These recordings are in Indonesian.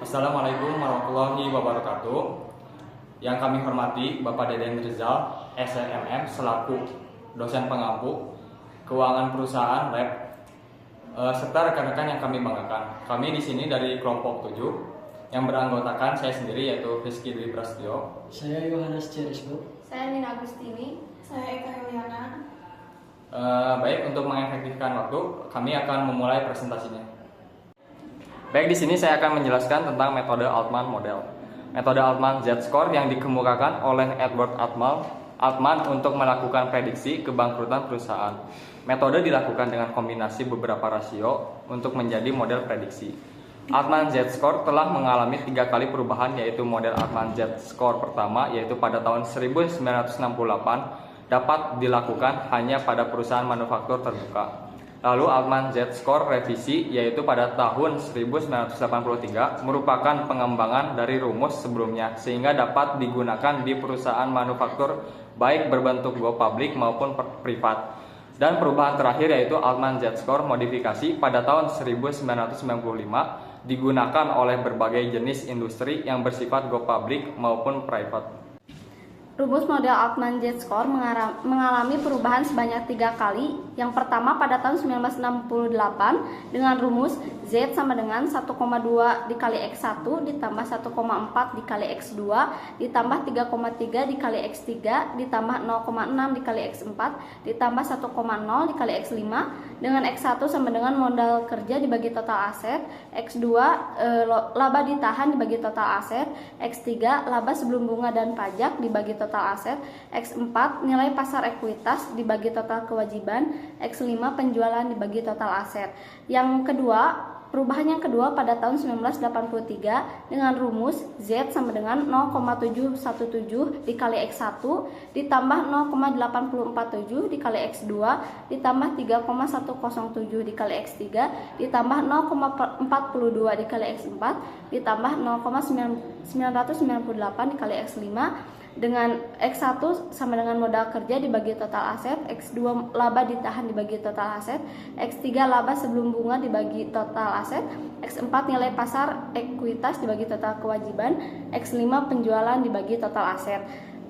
Assalamualaikum warahmatullahi wabarakatuh. Yang kami hormati Bapak Deden Rizal, SNMM selaku dosen pengampu keuangan perusahaan lab, serta rekan-rekan yang kami banggakan. Kami di sini dari kelompok 7 yang beranggotakan saya sendiri yaitu Rizky Dwi Prasetyo. Saya Yohanes Cerisbo. Saya Nina Agustini. Saya Eka Heliana. Baik, untuk mengefektifkan waktu, kami akan memulai presentasinya. Baik, di sini saya akan menjelaskan tentang metode Altman model. Metode Altman Z-score yang dikemukakan oleh Edward Altman untuk melakukan prediksi kebangkrutan perusahaan. Metode dilakukan dengan kombinasi beberapa rasio untuk menjadi model prediksi. Altman Z-score telah mengalami 3 kali perubahan, yaitu model Altman Z-score pertama yaitu pada tahun 1968 dapat dilakukan hanya pada perusahaan manufaktur terbuka. Lalu Altman Z-score revisi yaitu pada tahun 1983 merupakan pengembangan dari rumus sebelumnya sehingga dapat digunakan di perusahaan manufaktur baik berbentuk go public maupun privat. Dan perubahan terakhir yaitu Altman Z-score modifikasi pada tahun 1995 digunakan oleh berbagai jenis industri yang bersifat go public maupun private. Rumus model Altman Z-score mengalami perubahan sebanyak 3 kali. Yang pertama pada tahun 1968 dengan rumus Z sama dengan 1,2 dikali X1 ditambah 1,4 dikali X2 ditambah 3,3 dikali X3 ditambah 0,6 dikali X4 ditambah 1,0 dikali X5 dengan X1 sama dengan modal kerja dibagi total aset, X2 laba ditahan dibagi total aset, X3 laba sebelum bunga dan pajak dibagi total aset, X4 nilai pasar ekuitas dibagi total kewajiban, X5 penjualan dibagi total aset. Yang kedua, perubahan yang kedua pada tahun 1983 dengan rumus Z sama dengan 0,717 dikali X1 ditambah 0,847 dikali X2 ditambah 3,107 dikali X3 ditambah 0,42 dikali X4 ditambah 0,998 dikali X5 dengan X1 sama dengan modal kerja dibagi total aset, X2 laba ditahan dibagi total aset, X3 laba sebelum bunga dibagi total aset, X4 nilai pasar ekuitas dibagi total kewajiban, X5 penjualan dibagi total aset.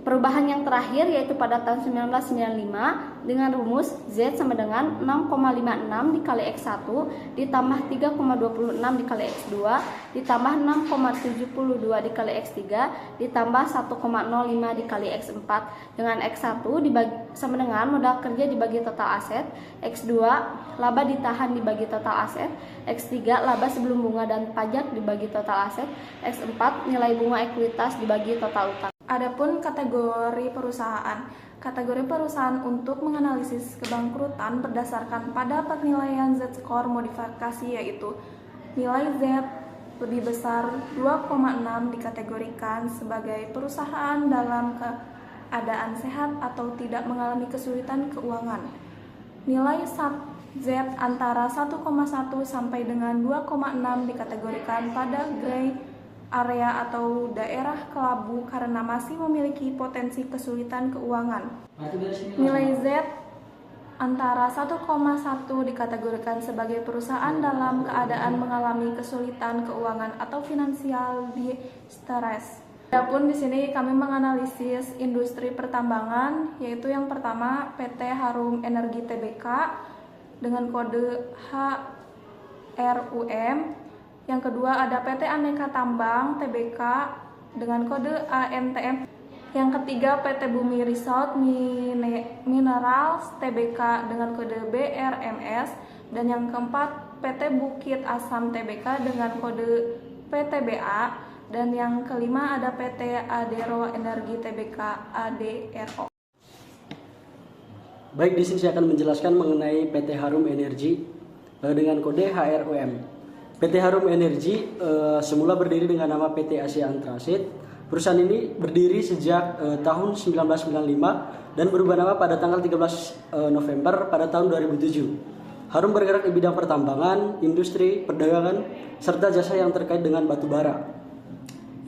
Perubahan yang terakhir yaitu pada tahun 1995 dengan rumus Z sama dengan 6,56 dikali X1 ditambah 3,26 dikali X2 ditambah 6,72 dikali X3 ditambah 1,05 dikali X4 dengan X1 sama dengan modal kerja dibagi total aset, X2 laba ditahan dibagi total aset, X3 laba sebelum bunga dan pajak dibagi total aset, X4 nilai bunga ekuitas dibagi total utang. Adapun kategori perusahaan. Kategori perusahaan untuk menganalisis kebangkrutan berdasarkan pada penilaian Z-score modifikasi yaitu nilai Z lebih besar 2,6 dikategorikan sebagai perusahaan dalam keadaan sehat atau tidak mengalami kesulitan keuangan. Nilai Z antara 1,1 sampai dengan 2,6 dikategorikan pada grade area atau daerah kelabu karena masih memiliki potensi kesulitan keuangan. Nilai Z antara 1,1 dikategorikan sebagai perusahaan dalam keadaan mengalami kesulitan keuangan atau finansial distress. Adapun di sini kami menganalisis industri pertambangan, yaitu yang pertama PT Harum Energi Tbk dengan kode HRUM. Yang kedua ada PT Aneka Tambang Tbk dengan kode ANTM. Yang ketiga PT Bumi Resort Minerals Tbk dengan kode BRMS. Dan yang keempat PT Bukit Asam Tbk dengan kode PTBA. Dan yang kelima ada PT Adero Energi Tbk ADRO. Baik, di sini saya akan menjelaskan mengenai PT Harum Energi dengan kode HRUM. PT Harum Energi semula berdiri dengan nama PT Asia Antrasit. Perusahaan ini berdiri sejak tahun 1995 dan berubah nama pada tanggal 13 November pada tahun 2007. Harum bergerak di bidang pertambangan, industri, perdagangan, serta jasa yang terkait dengan batu bara.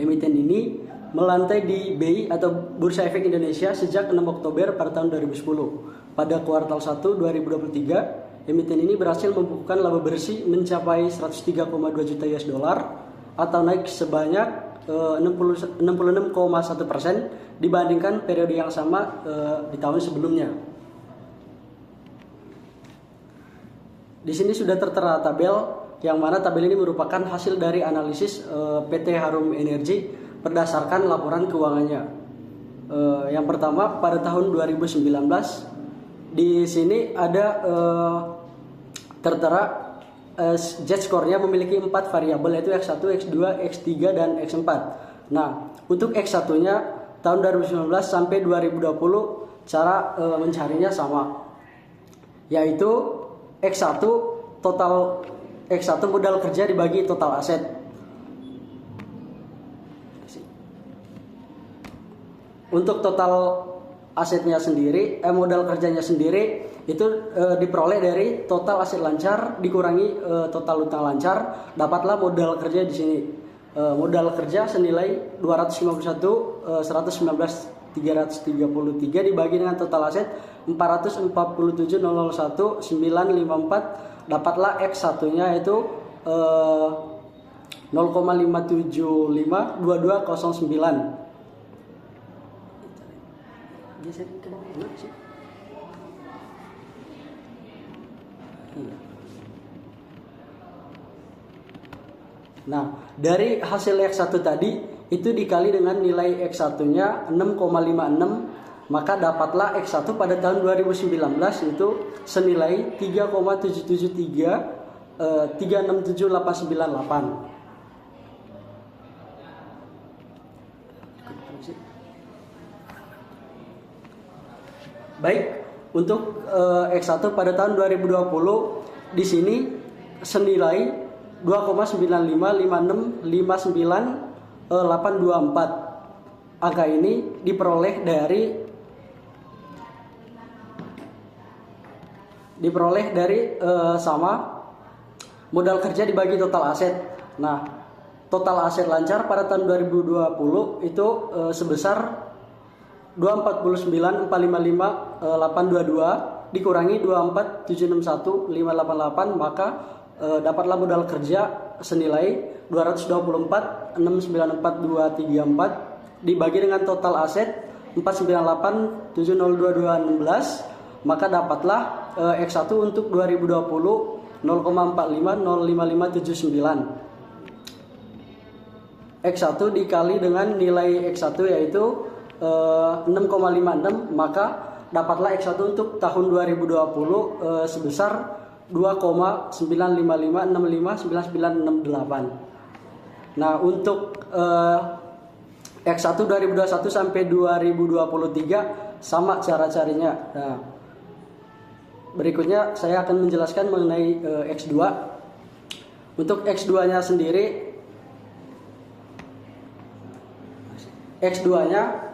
Emiten ini melantai di BI atau Bursa Efek Indonesia sejak 6 Oktober pada tahun 2010. Pada kuartal 1 2023, emiten ini berhasil membukukan laba bersih mencapai 103,2 juta US dollar atau naik sebanyak 66,1% dibandingkan periode yang sama di tahun sebelumnya. Di sini sudah tertera tabel, yang mana tabel ini merupakan hasil dari analisis PT Harum Energi berdasarkan laporan keuangannya. Yang pertama pada tahun 2019 di sini ada tertera Z-score-nya memiliki 4 variabel, yaitu X1, X2, X3 dan X4. Nah, untuk X1-nya tahun 2019 sampai 2020 cara mencarinya sama, yaitu X1 total X1 modal kerja dibagi total aset. Untuk total asetnya sendiri, modal kerjanya sendiri itu diperoleh dari total aset lancar dikurangi total utang lancar, dapatlah modal kerja di sini. Modal kerja senilai 251.119.333 dibagi dengan total aset 447.001.954, dapatlah X1-nya yaitu 0,5752209. Nah, dari hasil X1 tadi itu dikali dengan nilai X1-nya 6,56, maka dapatlah X1 pada tahun 2019 itu senilai 3,773367898. Baik, untuk X1 pada tahun 2020 di sini senilai 2,955659,824. Angka ini diperoleh dari sama modal kerja dibagi total aset. Nah, total aset lancar pada tahun 2020 itu sebesar 249.455.822 dikurangi 24.761.588, maka dapatlah modal kerja senilai 224.694.234 dibagi dengan total aset 498.702.216, maka dapatlah X1 untuk 2020 0,45 05579. X1 dikali dengan nilai X1 yaitu 6,56, maka dapatlah X1 untuk tahun 2020 sebesar 2,955659968. Nah, untuk X1 2021 sampai 2023 sama cara carinya. Nah, berikutnya saya akan menjelaskan mengenai X2. Untuk X2-nya sendiri, X2-nya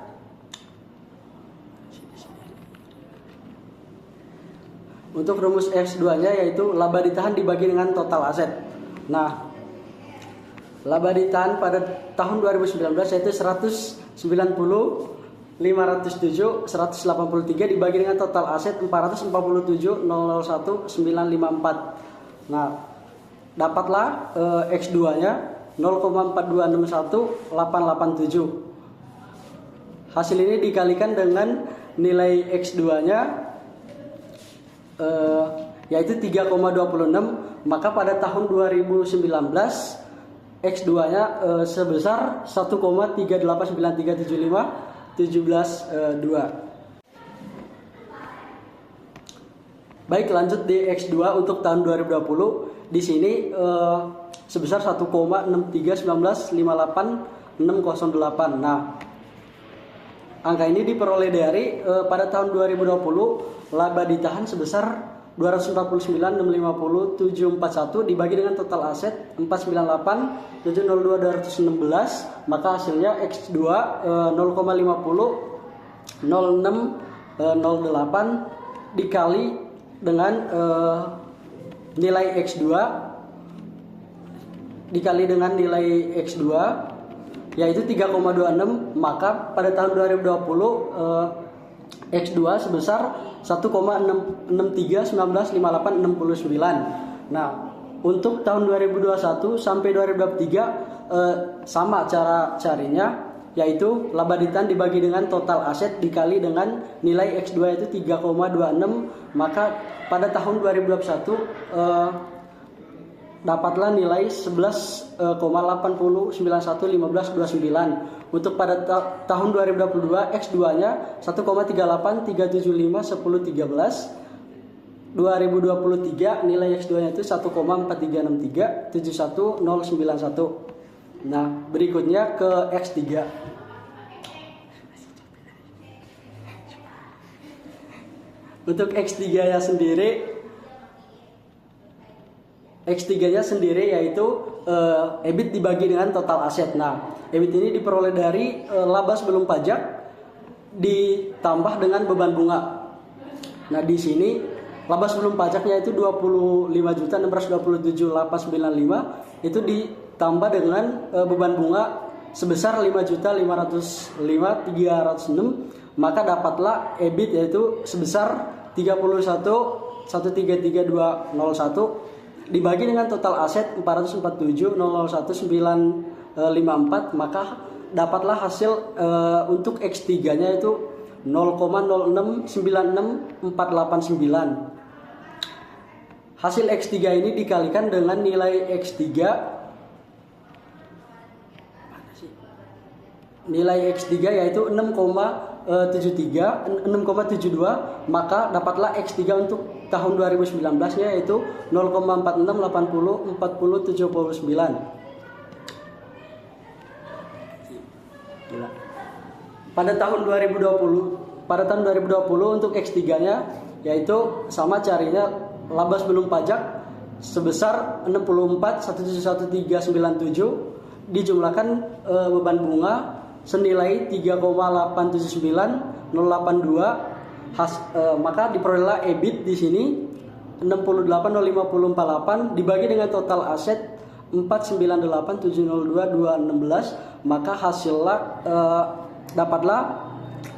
untuk rumus X2-nya yaitu laba ditahan dibagi dengan total aset. Nah, laba ditahan pada tahun 2019 yaitu 190.507.183 dibagi dengan total aset 447.001.954. Nah, dapatlah X2-nya 0,4261.887. Hasil ini dikalikan dengan nilai X2-nya yaitu 3,26, maka pada tahun 2019 X2-nya sebesar 1,389375172. Baik, lanjut di X2 untuk tahun 2020. Di sini sebesar 1,631958608. Nah, angka ini diperoleh dari pada tahun 2020 laba ditahan sebesar 249.650.741 dibagi dengan total aset 498.702.216, maka hasilnya X2 0,500608 dikali dengan nilai X2 yaitu 3,26, maka pada tahun 2020 X2 sebesar 1,663195869. Nah, untuk tahun 2021 sampai 2023 sama cara carinya, yaitu laba ditan dibagi dengan total aset dikali dengan nilai X2 itu 3,26, maka pada tahun 2021 dapatlah nilai 11,80911529. Untuk pada tahun 2022 X2-nya 1,38375113. 2023 nilai X2-nya itu 1,4363 71091. Nah, berikutnya ke X3. Untuk X3-nya sendiri yaitu EBIT dibagi dengan total aset. Nah, EBIT ini diperoleh dari laba sebelum pajak ditambah dengan beban bunga. Nah, di sini laba sebelum pajaknya itu 25.627.895, itu ditambah dengan beban bunga sebesar 5.505.306, maka dapatlah EBIT yaitu sebesar 31.133.201 dibagi dengan total aset 447.001.954, maka dapatlah hasil untuk X3-nya itu 0,0696489. Hasil X3 ini dikalikan dengan nilai X3 yaitu 6,72, maka dapatlah X3 untuk tahun 2019-nya yaitu 0,46804079. Pada tahun 2020 untuk X3-nya yaitu sama carinya laba sebelum pajak sebesar 64.171.397 dijumlahkan beban bunga senilai 3,879082, maka diperolehlah EBIT di sini 68.05048 dibagi dengan total aset 498.702.216, maka dapatlah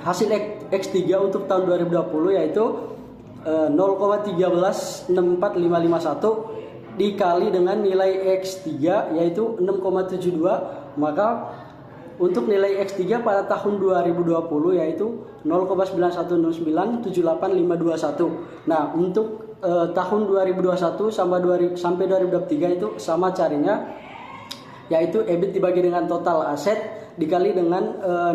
hasil X3 untuk tahun 2020 yaitu 0,136451 dikali dengan nilai X3 yaitu 6,72, maka untuk nilai X3 pada tahun 2020 yaitu 0,910978521. Nah, untuk tahun 2021 sampai 2023 itu sama carinya, yaitu EBIT dibagi dengan total aset dikali dengan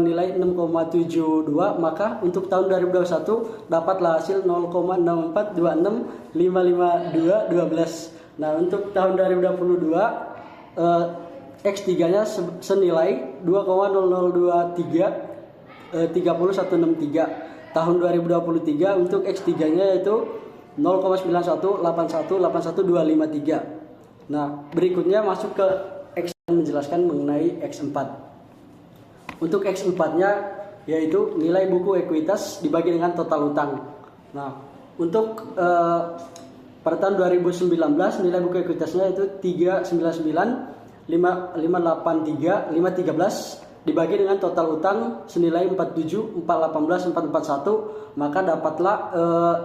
nilai 6,72, maka untuk tahun 2021 dapatlah hasil 0,6426552212. Nah, untuk tahun 2022 X3-nya senilai 2,0023 30163. Tahun 2023 untuk X3-nya yaitu 0,91818123. Nah, berikutnya masuk ke X menjelaskan mengenai X4. Untuk X4-nya yaitu nilai buku ekuitas dibagi dengan total utang. Nah, untuk pada tahun 2019 nilai buku ekuitasnya itu 399.583.513 dibagi dengan total utang senilai 47.418.441, maka dapatlah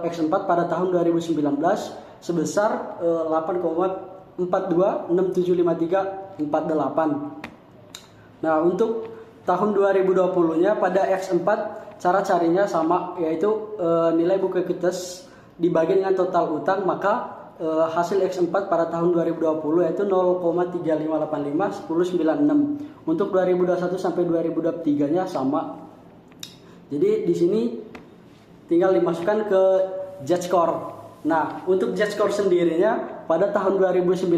X4 pada tahun 2019 sebesar 8,42675348. Nah, untuk tahun 2020-nya pada X4 cara carinya sama, yaitu nilai buku ekuitas dibagi dengan total utang, maka hasil X4 pada tahun 2020 yaitu 0,35851096. Untuk 2021 sampai 2023-nya sama. Jadi di sini tinggal dimasukkan ke Z-score. Nah, untuk Z-score sendirinya pada tahun 2019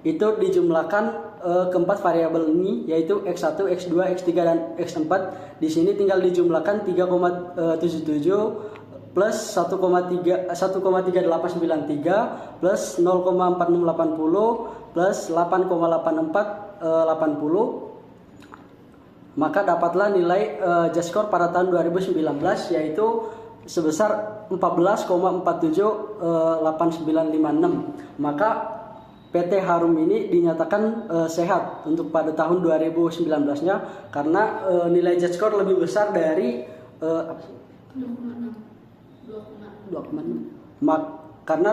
itu dijumlahkan keempat variabel ini, yaitu X1, X2, X3 dan X4. Di sini tinggal dijumlahkan 3,77 plus 1,3893 plus 0,4680 plus 8,8480, maka dapatlah nilai Z-score pada tahun 2019 yaitu sebesar 14,478956. Maka PT Harum ini dinyatakan sehat untuk pada tahun 2019-nya karena nilai Z-score lebih besar dari 2,6 karena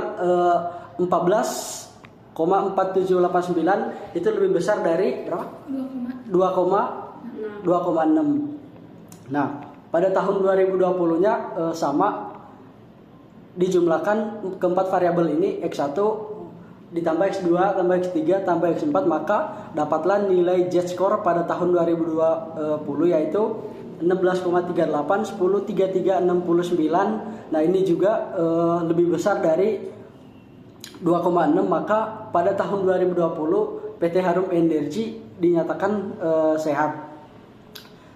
14,47 2,4789 itu lebih besar dari berapa? 2,6. Nah, pada tahun 2020-nya sama, dijumlahkan keempat variabel ini X1 ditambah X2 tambah X3 tambah X4, maka dapatlah nilai Z-score pada tahun 2020 yaitu 16,38, 10, 33, 69. Nah, ini juga lebih besar dari 2,6, maka pada tahun 2020 PT Harum Energi dinyatakan sehat.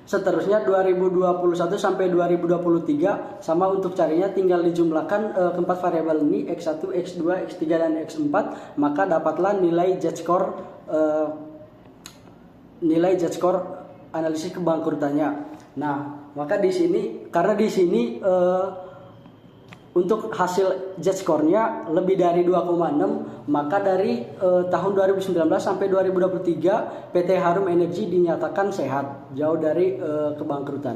Seterusnya 2021 sampai 2023 sama, untuk carinya tinggal dijumlahkan keempat variabel ini X1, X2, X3 dan X4, maka dapatlah nilai Z-score analisis kebangkrutannya. Nah, maka di sini karena di sini untuk hasil Z-score-nya lebih dari 2,6, maka dari tahun 2019 sampai 2023 PT Harum Energi dinyatakan sehat, jauh dari kebangkrutan.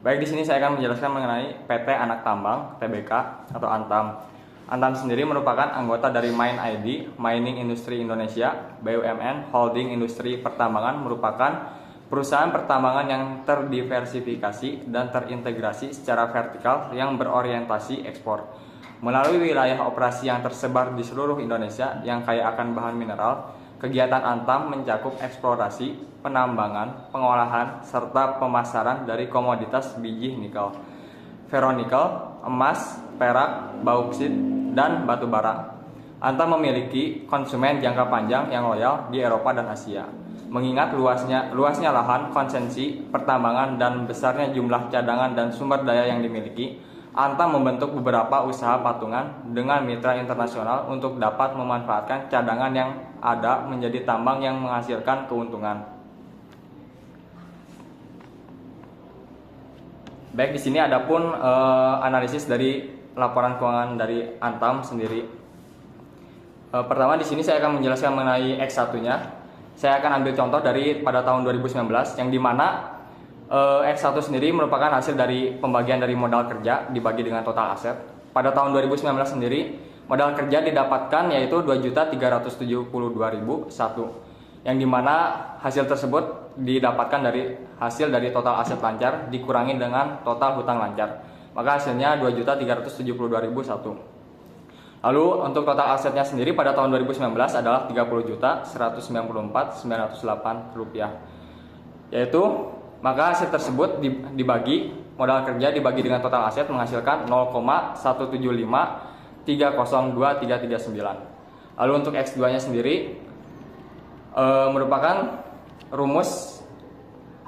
Baik, di sini saya akan menjelaskan mengenai PT Anak Tambang (TBK) atau Antam. Antam sendiri merupakan anggota dari Main ID, Mining Industry Indonesia, BUMN Holding Industri Pertambangan, merupakan perusahaan pertambangan yang terdiversifikasi dan terintegrasi secara vertikal yang berorientasi ekspor. Melalui wilayah operasi yang tersebar di seluruh Indonesia yang kaya akan bahan mineral, kegiatan Antam mencakup eksplorasi, penambangan, pengolahan, serta pemasaran dari komoditas biji nikel, ferronikel, emas, perak, bauksit, dan batu bara. Antam memiliki konsumen jangka panjang yang loyal di Eropa dan Asia. Mengingat luasnya lahan konsesi pertambangan dan besarnya jumlah cadangan dan sumber daya yang dimiliki, Antam membentuk beberapa usaha patungan dengan mitra internasional untuk dapat memanfaatkan cadangan yang ada menjadi tambang yang menghasilkan keuntungan. Baik, di sini ada pun analisis dari laporan keuangan dari Antam sendiri. Pertama, di sini saya akan menjelaskan mengenai X1-nya. Saya akan ambil contoh dari pada tahun 2019 yang dimana X1 sendiri merupakan hasil dari pembagian dari modal kerja dibagi dengan total aset. Pada tahun 2019 sendiri modal kerja didapatkan yaitu 2.372.001, yang dimana hasil tersebut didapatkan dari hasil dari total aset lancar dikurangi dengan total hutang lancar, maka hasilnya 2.372.001. Lalu untuk total asetnya sendiri pada tahun 2019 adalah 30.194.908 rupiah. Yaitu maka aset tersebut dibagi modal kerja dibagi dengan total aset menghasilkan 0,175.302.339. Lalu untuk X2-nya sendiri merupakan rumus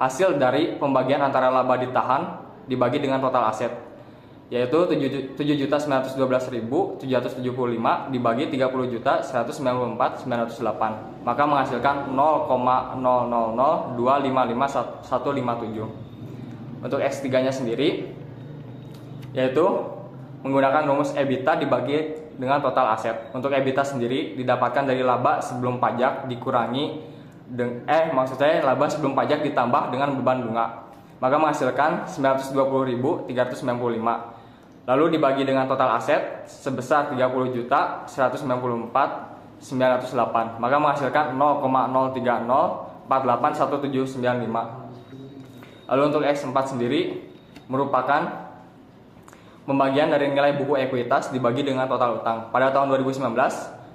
hasil dari pembagian antara laba ditahan dibagi dengan total aset, yaitu 7.912.775 dibagi 30.194.908, maka menghasilkan 0,000255157. Untuk X3-nya sendiri yaitu menggunakan rumus EBITDA dibagi dengan total aset. Untuk EBITDA sendiri didapatkan dari laba sebelum pajak dikurangi laba sebelum pajak ditambah dengan beban bunga, maka menghasilkan 920.395. Lalu dibagi dengan total aset sebesar 30.194.908, maka menghasilkan 0,030481795. Lalu untuk X4 sendiri merupakan pembagian dari nilai buku ekuitas dibagi dengan total utang. Pada tahun 2019,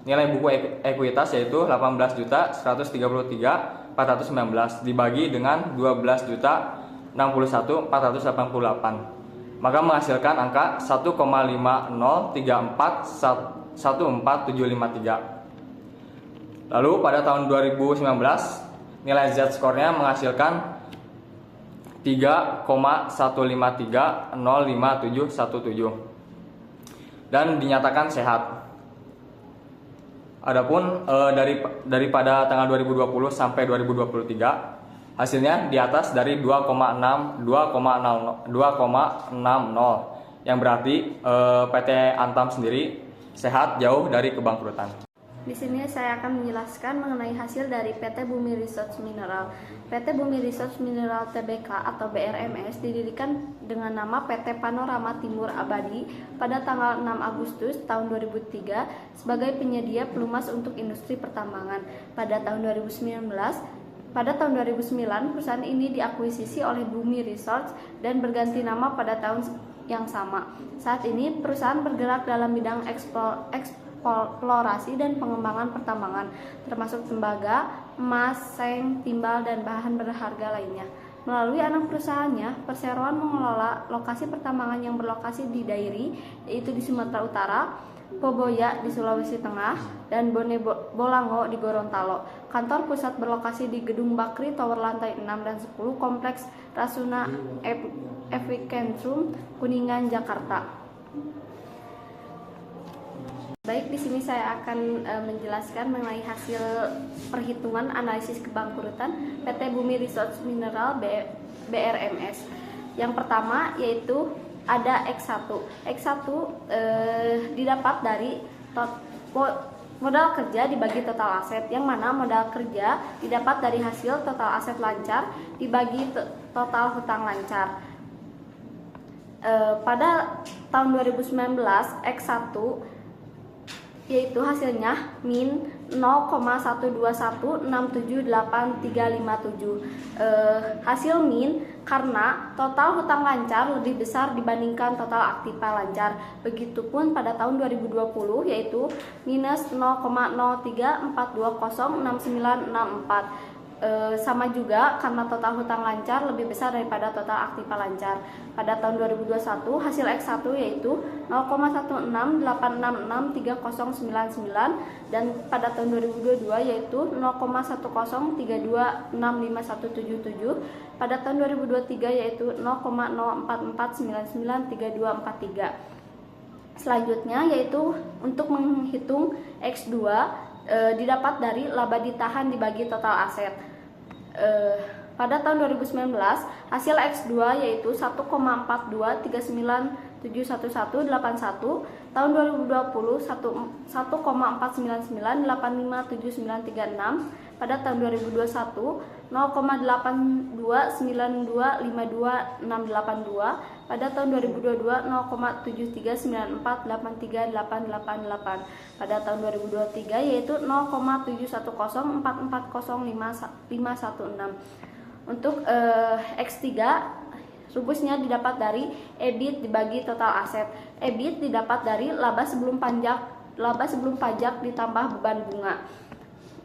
nilai buku ekuitas yaitu 18.133.419 dibagi dengan 12.061.488. Maka menghasilkan angka 1,50341453. Lalu pada tahun 2019 nilai Z-score-nya menghasilkan 3,153055717 dan dinyatakan sehat. Adapun daripada tanggal 2020 sampai 2023 hasilnya di atas dari 2,60 yang berarti PT Antam sendiri sehat jauh dari kebangkrutan. Di sini saya akan menjelaskan mengenai hasil dari PT Bumi Research Mineral. PT Bumi Research Mineral Tbk atau BRMS didirikan dengan nama PT Panorama Timur Abadi pada tanggal 6 Agustus tahun 2003 sebagai penyedia pelumas untuk industri pertambangan. Pada tahun 2009, perusahaan ini diakuisisi oleh Bumi Research dan berganti nama pada tahun yang sama. Saat ini perusahaan bergerak dalam bidang eksplorasi dan pengembangan pertambangan, termasuk tembaga, emas, seng, timbal, dan bahan berharga lainnya. Melalui anak perusahaannya, perseroan mengelola lokasi pertambangan yang berlokasi di Dairi, yaitu di Sumatera Utara, Poboya di Sulawesi Tengah, dan Bone Bolango di Gorontalo. Kantor pusat berlokasi di Gedung Bakri Tower lantai 6 dan 10, Kompleks Rasuna Epicentrum, Kuningan, Jakarta. Baik, di sini saya akan menjelaskan mengenai hasil perhitungan analisis kebangkrutan PT Bumi Research Mineral BRMS. Yang pertama yaitu ada X1. X1 didapat dari modal kerja dibagi total aset, yang mana modal kerja didapat dari hasil total aset lancar dibagi total hutang lancar. Pada tahun 2019 X1 yaitu hasilnya min 0,121678357. Hasil min karena total hutang lancar lebih besar dibandingkan total aktiva lancar. Begitupun pada tahun 2020 yaitu minus 0,03420694. Sama juga karena total hutang lancar lebih besar daripada total aktiva lancar. Pada tahun 2021 hasil X1 yaitu 0,168663099 dan pada tahun 2022 yaitu 0,1032651777. Pada tahun 2023 yaitu 0,0449993243. Selanjutnya yaitu untuk menghitung X2 didapat dari laba ditahan dibagi total aset. Pada tahun 2019 hasil X2 yaitu 1,4239711181, tahun 2020 1,499857936, pada tahun 2021 0,8292526682, pada tahun 2022 0,7394838888, pada tahun 2023 yaitu 0,7104405516. Untuk X3 rumusnya didapat dari EBIT dibagi total aset. EBIT didapat dari laba sebelum pajak ditambah beban bunga.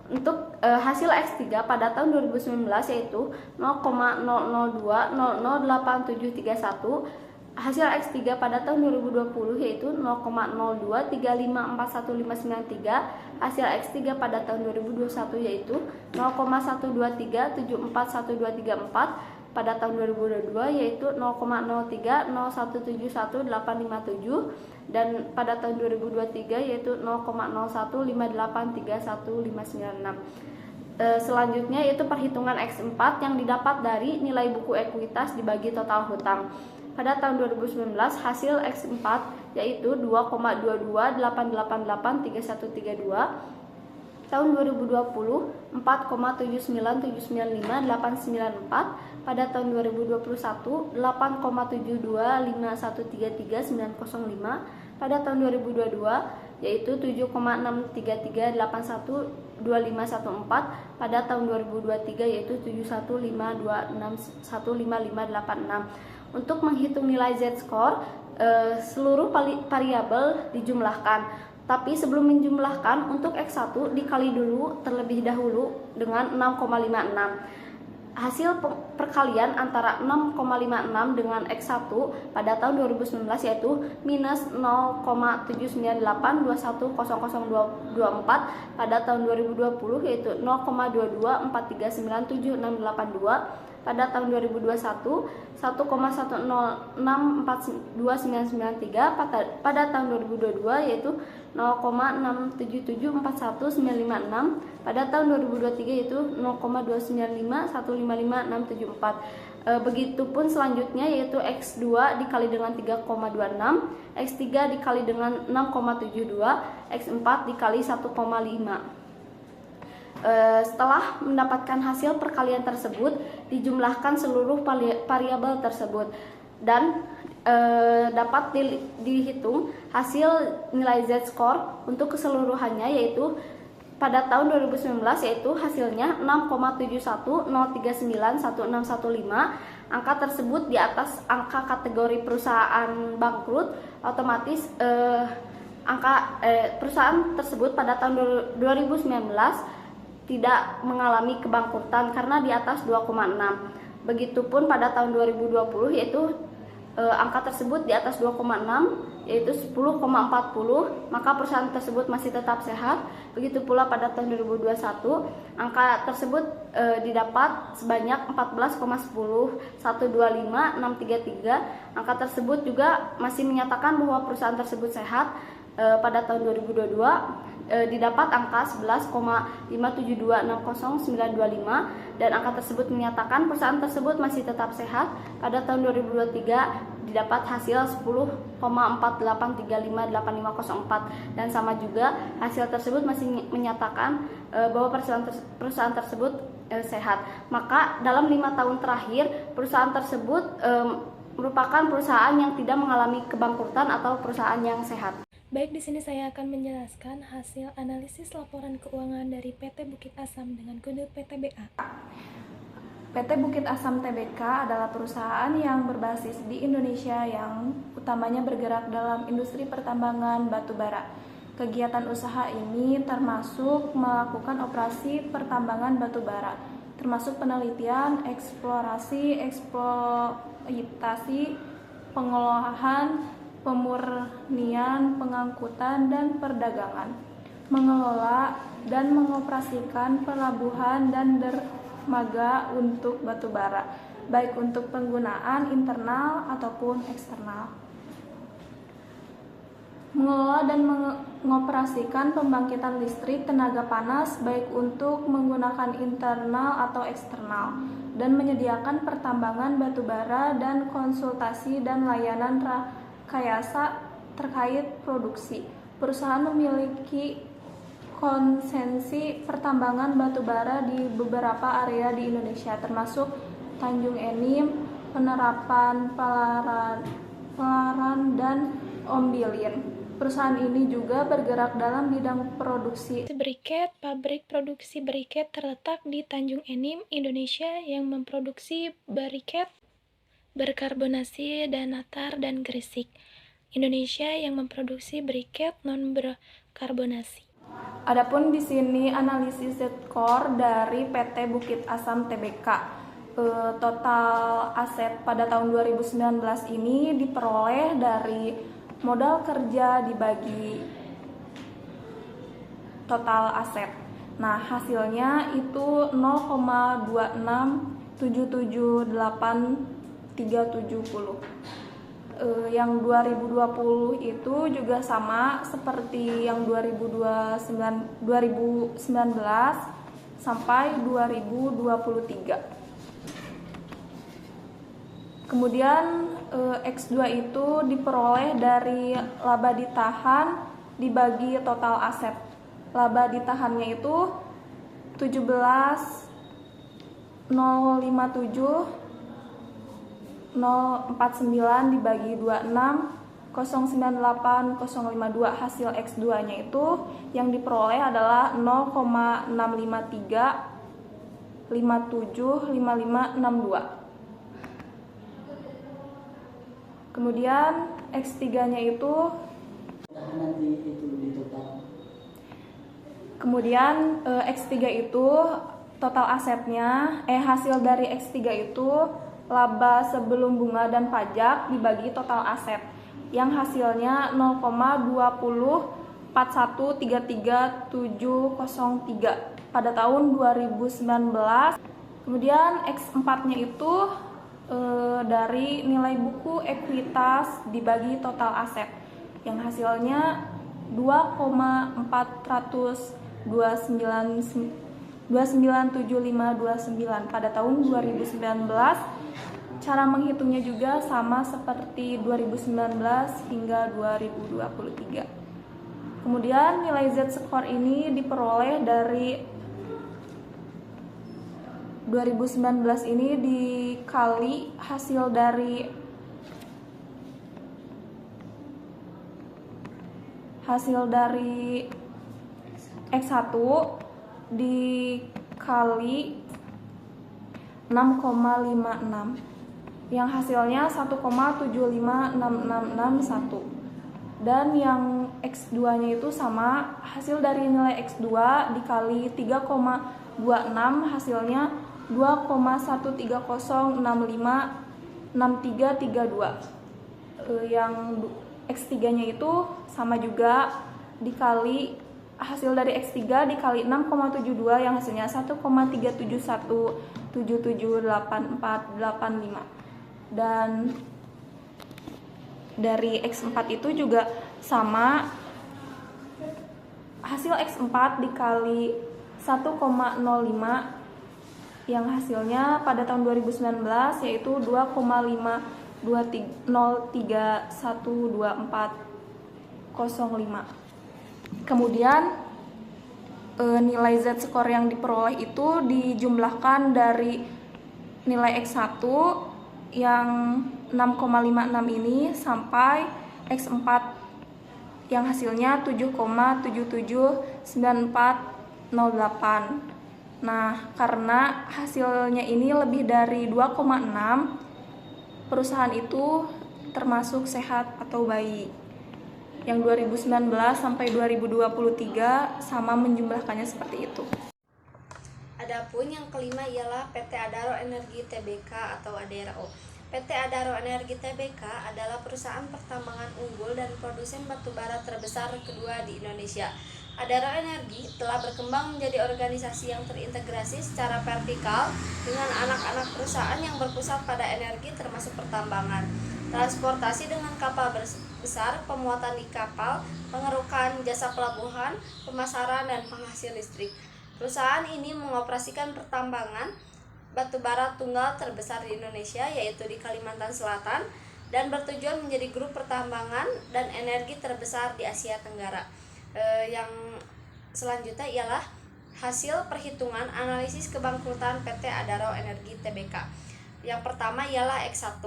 Untuk hasil X3 pada tahun 2019 yaitu 0,002008731. Hasil X3 pada tahun 2020 yaitu 0,023541593. Hasil X3 pada tahun 2021 yaitu 0,123741234. Pada tahun 2022 yaitu 0,0301718857, dan pada tahun 2023 yaitu 0,0158315996. Selanjutnya yaitu perhitungan X4 yang didapat dari nilai buku ekuitas dibagi total hutang. Pada tahun 2019 hasil X4 yaitu 2,2288883132. Tahun 2020 4,797958994. Pada tahun 2021 8,725133905. Pada tahun 2022 yaitu 7,633812514. Pada tahun 2023 yaitu 7152615586. Untuk menghitung nilai Z-score, seluruh variabel dijumlahkan. Tapi sebelum menjumlahkan, untuk X1 dikali dulu terlebih dahulu dengan 6,56. Hasil perkalian antara 6,56 dengan X1 pada tahun 2019 yaitu minus 0,798210024. Pada tahun 2020 yaitu 0,2243976682. Pada tahun 2021 1,106429993. Pada tahun 2022 yaitu 0,677419556. Pada tahun 2023 yaitu 0,295155674. Begitupun selanjutnya yaitu X2 dikali dengan 3,26, X3 dikali dengan 6,72, X4 dikali 1,5. Setelah mendapatkan hasil perkalian tersebut, dijumlahkan seluruh variabel tersebut dan dapat dihitung hasil nilai Z-score untuk keseluruhannya, yaitu pada tahun 2019 yaitu hasilnya 6,7103911615. Angka tersebut di atas angka kategori perusahaan bangkrut, otomatis perusahaan tersebut pada tahun 2019 tidak mengalami kebangkrutan karena di atas 2,6. Begitupun pada tahun 2020 yaitu angka tersebut di atas 2,6 yaitu 10,40, maka perusahaan tersebut masih tetap sehat. Begitu pula pada tahun 2021 angka tersebut didapat sebanyak 14,10,125,633. Angka tersebut juga masih menyatakan bahwa perusahaan tersebut sehat. Pada tahun 2022 didapat angka 11,572,60925 dan angka tersebut menyatakan perusahaan tersebut masih tetap sehat. Pada tahun 2023 didapat hasil 10,48358504 dan sama juga hasil tersebut masih menyatakan bahwa perusahaan tersebut sehat. Maka dalam 5 tahun terakhir perusahaan tersebut merupakan perusahaan yang tidak mengalami kebangkrutan atau perusahaan yang sehat. Baik, di sini saya akan menjelaskan hasil analisis laporan keuangan dari PT Bukit Asam dengan kode PTBA. PT Bukit Asam Tbk adalah perusahaan yang berbasis di Indonesia yang utamanya bergerak dalam industri pertambangan batu bara. Kegiatan usaha ini termasuk melakukan operasi pertambangan batu bara, termasuk penelitian, eksplorasi, eksploitasi, pengolahan, pemurnian, pengangkutan, dan perdagangan, mengelola dan mengoperasikan pelabuhan dan dermaga untuk batu bara, baik untuk penggunaan internal ataupun eksternal. Mengelola dan mengoperasikan pembangkitan listrik tenaga panas baik untuk menggunakan internal atau eksternal, dan menyediakan pertambangan batu bara dan konsultasi dan layanan rekayasa terkait produksi. Perusahaan memiliki konsensi pertambangan batu bara di beberapa area di Indonesia, termasuk Tanjung Enim, Penerapan, Palaran, dan Ombilin. Perusahaan ini juga bergerak dalam bidang produksi Briket, pabrik produksi briket terletak di Tanjung Enim, Indonesia yang memproduksi bariket berkarbonasi datar dan gresik. Indonesia yang memproduksi briket non berkarbonasi. Adapun di sini analisis Z-score dari PT Bukit Asam Tbk. Total aset pada tahun 2019 ini diperoleh dari modal kerja dibagi total aset. Nah, hasilnya itu 0,26778,370. Yang 2020 itu juga sama seperti yang 2019 sampai 2023. Kemudian X2 itu diperoleh dari laba ditahan dibagi total aset. Laba ditahannya itu 17.057 049 dibagi 26 098 052. Hasil X2 nya itu yang diperoleh adalah 0,653 57 5562. Kemudian X3 nya itu X3 itu total asetnya hasil dari X3 itu laba sebelum bunga dan pajak dibagi total aset yang hasilnya 0,24133.703 pada tahun 2019. Kemudian X4-nya itu dari nilai buku ekuitas dibagi total aset yang hasilnya 2,429,297529 pada tahun 2019. Cara menghitungnya juga sama seperti 2019 hingga 2023. Kemudian nilai Z-score ini diperoleh dari 2019 ini dikali hasil dari X1 dikali 6,56 yang hasilnya 1,75661, dan yang X2 nya itu sama, hasil dari nilai X2 dikali 3,26 hasilnya 2,130656332. Yang X3 nya itu sama juga, dikali hasil dari X3 dikali 6,72 yang hasilnya 1,371778485. Dan dari X4 itu juga sama, hasil X4 dikali 1,05 yang hasilnya pada tahun 2019 yaitu 2,523124005. Kemudian nilai Z-score yang diperoleh itu dijumlahkan dari nilai X1 yang 6,56 ini sampai X4 yang hasilnya 7,779408. Nah, karena hasilnya ini lebih dari 2,6, perusahaan itu termasuk sehat atau baik. Yang 2019 sampai 2023 sama menjumlahkannya seperti itu. Adapun yang kelima ialah PT Adaro Energi Tbk atau ADRO. PT Adaro Energi Tbk adalah perusahaan pertambangan unggul dan produsen batubara terbesar kedua di Indonesia. Adaro Energi telah berkembang menjadi organisasi yang terintegrasi secara vertikal dengan anak-anak perusahaan yang berpusat pada energi termasuk pertambangan, transportasi dengan kapal besar, pemuatan di kapal, pengerukan jasa pelabuhan, pemasaran, dan penghasil listrik. Perusahaan ini mengoperasikan pertambangan batubara tunggal terbesar di Indonesia, yaitu di Kalimantan Selatan, dan bertujuan menjadi grup pertambangan dan energi terbesar di Asia Tenggara. Yang selanjutnya ialah hasil perhitungan analisis kebangkrutan PT Adaro Energi Tbk. Yang pertama ialah X1.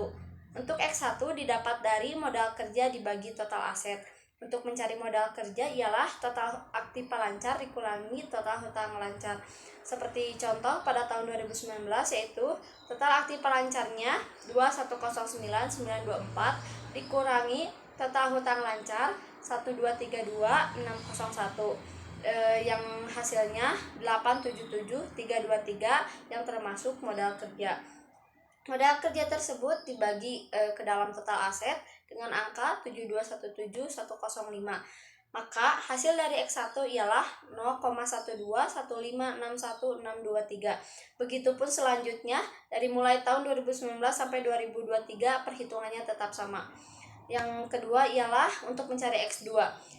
Untuk X1 didapat dari modal kerja dibagi total aset. Untuk mencari modal kerja ialah total aktiva lancar dikurangi total hutang lancar. Seperti contoh pada tahun 2019 yaitu total aktiva lancarnya 2109924 dikurangi total hutang lancar 1232601, yang hasilnya 877323 yang termasuk modal kerja. Modal kerja tersebut dibagi ke dalam total aset dengan angka 7217105. Maka hasil dari X1 ialah 0,121561623. Begitupun selanjutnya dari mulai tahun 2019 sampai 2023 perhitungannya tetap sama. Yang kedua ialah untuk mencari X2.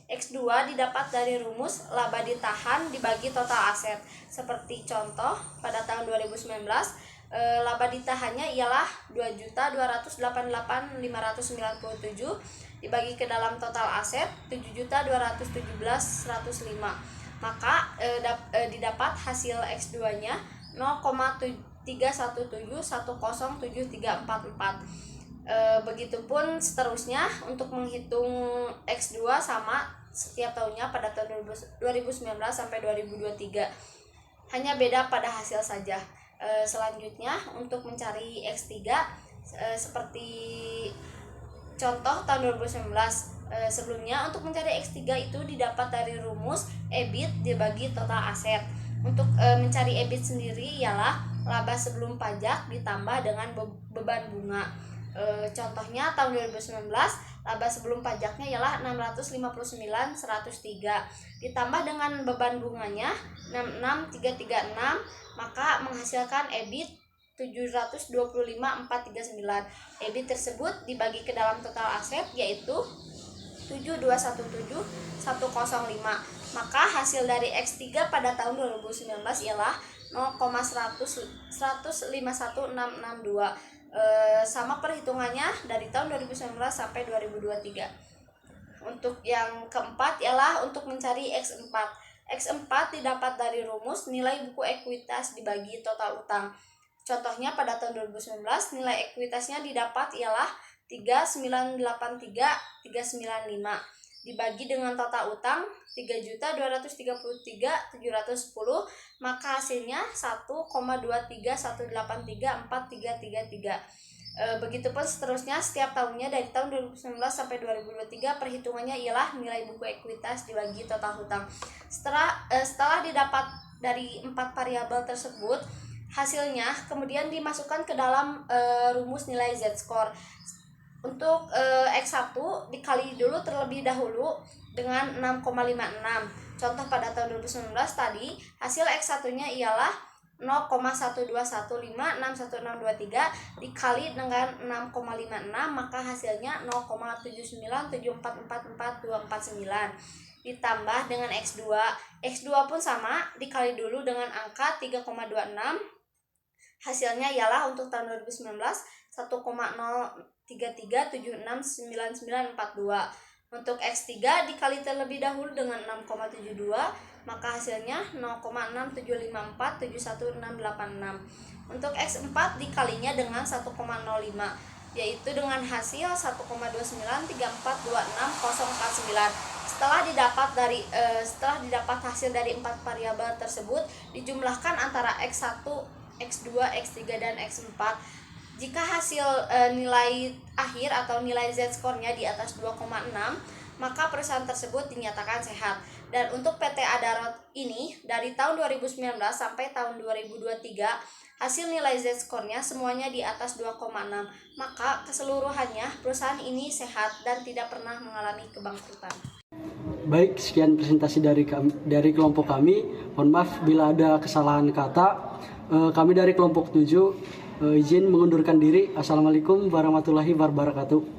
X2 didapat dari rumus laba ditahan dibagi total aset. Seperti contoh pada tahun 2019 laba ditahannya ialah 2.288.597 dibagi ke dalam total aset 7.217.105. Maka didapat hasil X2-nya 0,317107344. Begitupun seterusnya untuk menghitung X2 sama setiap tahunnya pada tahun 2019 sampai 2023. Hanya beda pada hasil saja. Selanjutnya untuk mencari X3 seperti contoh tahun 2019. Sebelumnya untuk mencari X3 itu didapat dari rumus EBIT dibagi total aset. Untuk mencari EBIT sendiri ialah laba sebelum pajak ditambah dengan beban bunga. Contohnya tahun 2019 laba sebelum pajaknya ialah 659.103 ditambah dengan beban bunganya 66336, maka menghasilkan EBIT 725.439. EBIT tersebut dibagi ke dalam total aset yaitu 7217105. Maka hasil dari X3 pada tahun 2019 ialah 0,151.662. Sama perhitungannya dari tahun 2019 sampai 2023. Untuk yang keempat ialah untuk mencari X4. X4 didapat dari rumus nilai buku ekuitas dibagi total utang. Contohnya pada tahun 2019 nilai ekuitasnya didapat ialah 3983 395 dibagi dengan total utang 3.233.710, maka hasilnya 1,231834333. Begitupun seterusnya setiap tahunnya dari tahun 2019 sampai 2023 perhitungannya ialah nilai buku ekuitas dibagi total hutang. Setelah didapat dari 4 variabel tersebut, hasilnya kemudian dimasukkan ke dalam rumus nilai Z-score. Untuk X1 dikali dulu terlebih dahulu dengan 6,56. Contoh pada tahun 2019 tadi, hasil X1-nya ialah 0,121561623 dikali dengan 6,56, maka hasilnya 0,797444249 ditambah dengan X2. X2 pun sama, dikali dulu dengan angka 3,26. Hasilnya ialah untuk tahun 2019 1,033769942. Untuk X3 dikali terlebih dahulu dengan 6,72, maka hasilnya 0,675471686. Untuk X4 dikalinya dengan 1,05, yaitu dengan hasil 1,29342649. Setelah didapat hasil dari 4 variabel tersebut, dijumlahkan antara X1, X2, X3 dan X4. Jika hasil nilai akhir atau nilai Z-score-nya di atas 2,6, maka perusahaan tersebut dinyatakan sehat. Dan untuk PT Adarot ini dari tahun 2019 sampai tahun 2023, hasil nilai Z-score-nya semuanya di atas 2,6. Maka keseluruhannya perusahaan ini sehat dan tidak pernah mengalami kebangkrutan. Baik, sekian presentasi dari kelompok kami. Mohon maaf bila ada kesalahan kata. Kami dari kelompok 7 izin mengundurkan diri. Assalamualaikum warahmatullahi wabarakatuh.